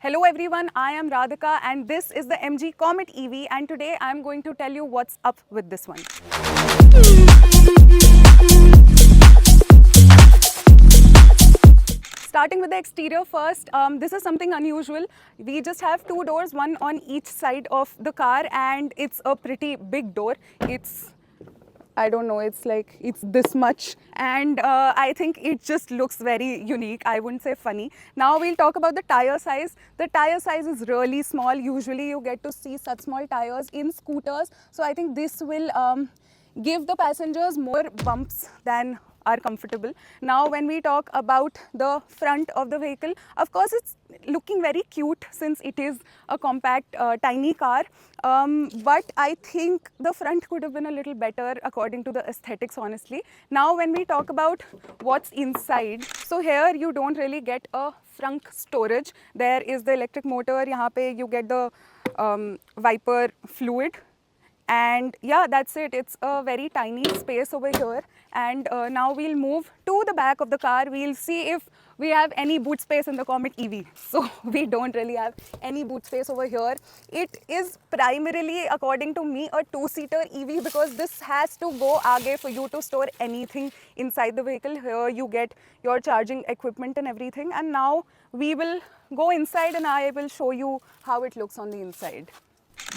Hello everyone, I am Radhika and this is the MG Comet EV and today I am going to tell you what's up with this one. Starting with the exterior first, this is something unusual. We just have two doors, one on each side of the car and it's a pretty big door. I don't know, it's this much and I think it just looks very unique. I wouldn't say funny. Now we'll talk about the tire size. The tire size is really small. Usually you get to see such small tires in scooters. So I think this will give the passengers more bumps than are comfortable. Now when we talk about the front of the vehicle, of course it's looking very cute since it is a compact tiny car, but I think the front could have been a little better according to the aesthetics, honestly. Now when we talk about what's inside, so here you don't really get a frunk storage. There is the electric motor, yahan pe you get the wiper fluid. And yeah, that's it. It's a very tiny space over here. And now we'll move to the back of the car. We'll see if we have any boot space in the Comet EV. So we don't really have any boot space over here. It is primarily, according to me, a two-seater EV because this has to go aage for you to store anything inside the vehicle. Here you get your charging equipment and everything. And now we will go inside and I will show you how it looks on the inside.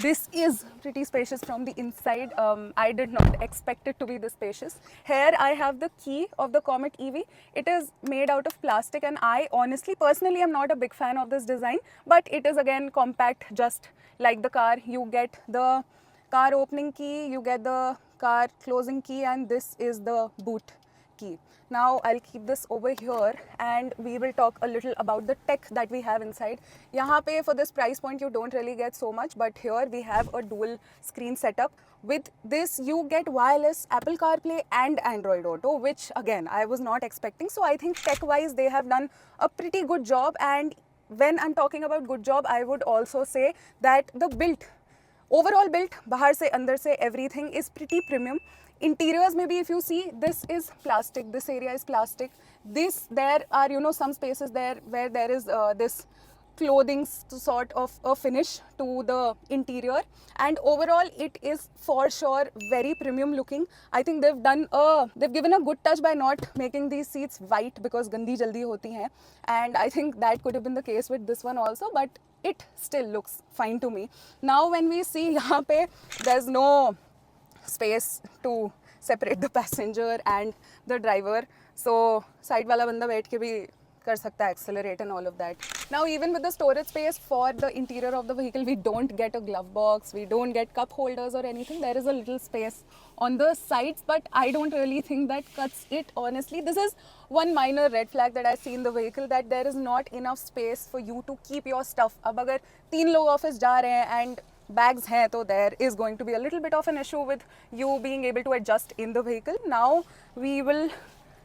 This is pretty spacious from the inside. I did not expect it to be this spacious. Here I have the key of the Comet EV. It is made out of plastic and I honestly, personally, am not a big fan of this design, but it is again compact, just like the car. You get the car opening key, you get the car closing key, and this is the boot key. Now I'll keep this over here and we will talk a little about the tech that we have inside. Yahan pe for this price point you don't really get so much, but here we have a dual screen setup. With this you get wireless Apple CarPlay and Android Auto, which again I was not expecting. So I think tech wise they have done a pretty good job, and when I'm talking about good job, I would also say that the overall built, bahar se, andar se, everything is pretty premium. Interiors, maybe if you see, this is plastic, this area is plastic. There are, some spaces there where there is this clothing sort of a finish to the interior, and overall it is for sure very premium looking. I think they've given a good touch by not making these seats white because gandi jaldi hoti hain, and I think that could have been the case with this one also, but it still looks fine to me. Now when we see yahan pe, there's no space to separate the passenger and the driver, so side wala banda baith ke bhi kar sakta hai, accelerate and all of that. Now even with the storage space for the interior of the vehicle, we don't get a glove box, we don't get cup holders or anything. There is a little space on the sides, but I don't really think that cuts it, honestly. This is one minor red flag that I see in the vehicle, that there is not enough space for you to keep your stuff. Ab agar 3 log office ja rahe hain and bags hai, to there is going to be a little bit of an issue with you being able to adjust in the vehicle. Now we will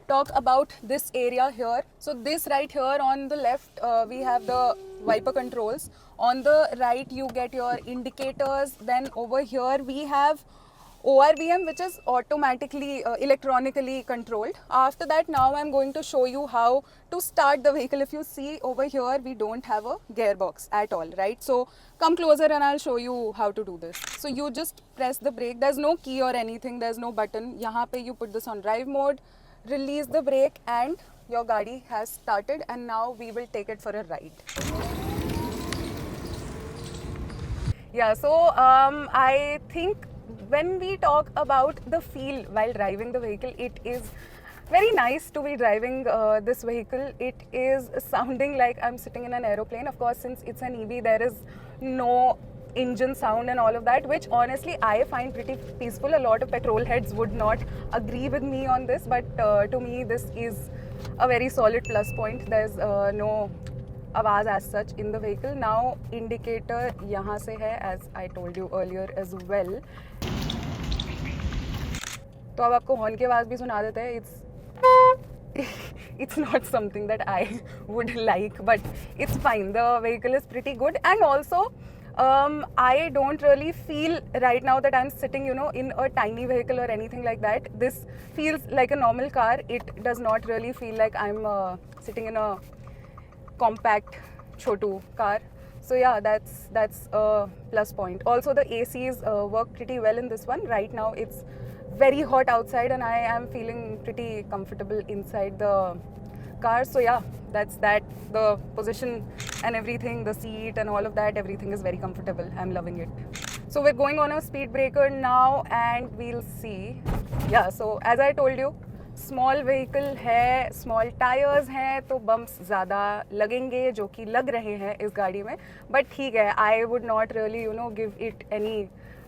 talk about this area here. So this right here on the left, we have the wiper controls. On the right you get your indicators. Then over here we have ORVM, which is automatically electronically controlled. After that, now I'm going to show you how to start the vehicle. If you see over here, we don't have a gearbox at all, right? So come closer and I'll show you how to do this. So you just press the brake. There's no key or anything, there's no button. Yahan pe you put this on drive mode, release the brake, and your gaadi has started, and now we will take it for a ride. Yeah, so I think when we talk about the feel while driving the vehicle, it is very nice to be driving this vehicle. It is sounding like I'm sitting in an aeroplane. Of course, since it's an EV, there is no engine sound and all of that, which honestly I find pretty peaceful. A lot of petrol heads would not agree with me on this, but to me this is a very solid plus point. There's no आवाज़ as such in the vehicle. Now indicator यहाँ से है, as I told you earlier as well. तो अब आपको horn की आवाज़ भी सुना देते हैं. It's not something that I would like, but it's fine. The vehicle is pretty good, and also I don't really feel right now that I'm sitting, in a tiny vehicle or anything like that. This feels like a normal car. It does not really feel like I'm sitting in a compact chotu car. So yeah, that's a plus point. Also, the ACs work pretty well in this one. Right now, it's very hot outside, and I am feeling pretty comfortable inside the car. So yeah, that's that. The position and everything, the seat and all of that, everything is very comfortable. I'm loving it. So we're going on a speed breaker now, and we'll see. Yeah, so as I told you, small vehicle है, small tyres हैं, तो bumps ज़्यादा लगेंगे, जो कि लग रहे हैं इस गाड़ी में. बट ठीक है, I would not really give it any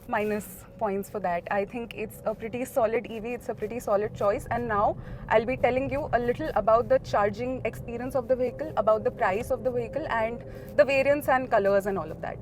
minus points for that. I think it's a pretty solid EV, it's a pretty solid choice. And now I'll be telling you a little about the charging experience of the vehicle, about the price of the vehicle, and the variants and colors and all of that.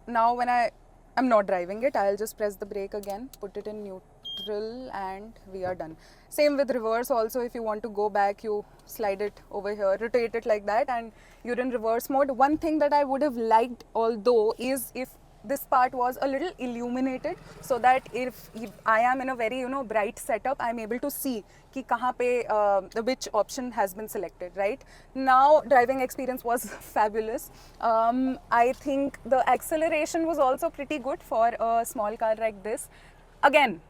Now when I'm not driving it, I'll just press the brake again, put it in neutral, and we are done. Same with reverse also. If you want to go back, you slide it over here, rotate it like that, and you're in reverse mode. One thing that I would have liked, although, is if this part was a little illuminated, so that if I am in a very bright setup, I'm able to see कि कहाँ पे which option has been selected. Right now, driving experience was fabulous. I think the acceleration was also pretty good for a small car like this. Again,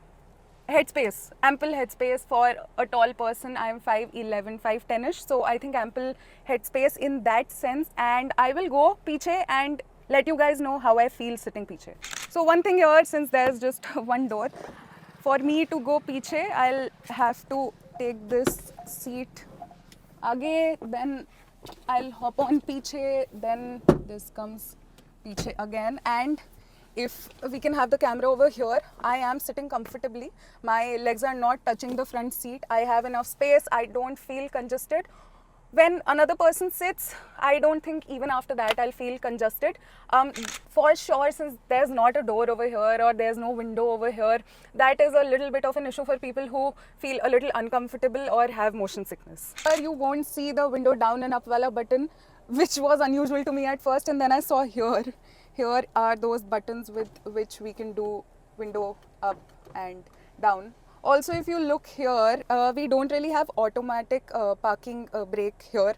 headspace, ample headspace for a tall person. I am 5'11", 5'10"ish, so I think ample headspace in that sense. And I will go पीछे and let you guys know how I feel sitting पीछे. So one thing here, since there's just one door, for me to go पीछे, I'll have to take this seat आगे, then I'll hop on पीछे, then this comes पीछे again. And if we can have the camera over here, I am sitting comfortably. My legs are not touching the front seat. I have enough space. I don't feel congested. When another person sits, I don't think even after that I'll feel congested. For sure, since there's not a door over here or there's no window over here, that is a little bit of an issue for people who feel a little uncomfortable or have motion sickness. You won't see the window down and up wala button, which was unusual to me at first, and then I saw here. Here are those buttons with which we can do window up and down. Also, if you look here, we don't really have automatic parking brake here.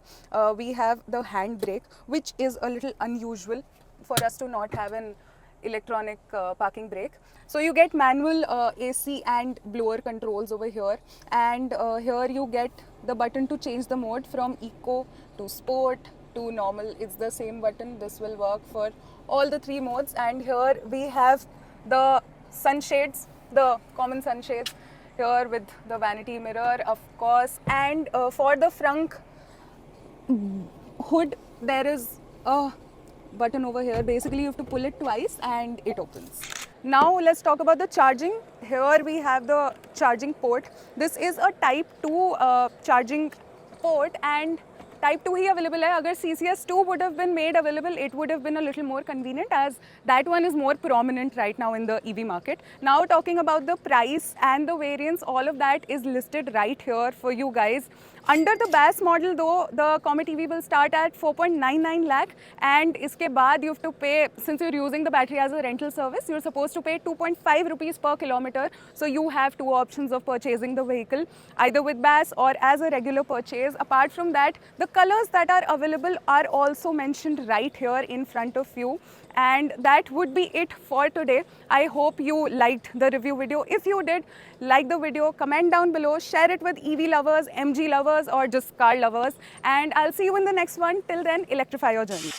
We have the hand brake, which is a little unusual for us to not have an electronic parking brake. So you get manual AC and blower controls over here, and here you get the button to change the mode from eco to sport to normal. It's the same button. This will work for all the three modes. And here we have the sunshades, the common sunshades here with the vanity mirror, of course. And for the front hood, there is a button over here. Basically, you have to pull it twice and it opens. Now let's talk about the charging. Here we have the charging port. This is a type 2 charging port, and type 2 he available है. अगर CCS 2 would have been made available, it would have been a little more convenient, as that one is more prominent right now in the EV market. Now talking about the price and the variants, all of that is listed right here for you guys. Under the base model though, the Comet EV will start at 4.99 lakh, and इसके बाद you have to pay, since you're using the battery as a rental service, you're supposed to pay 2.5 rupees per kilometer. So you have two options of purchasing the vehicle, either with base or as a regular purchase. Apart from that, the colors that are available are also mentioned right here in front of you. And that would be it for today. I hope you liked the review video. If you did, like the video, comment down below, share it with EV lovers, MG lovers, or just car lovers. And I'll see you in the next one. Till then, electrify your journey.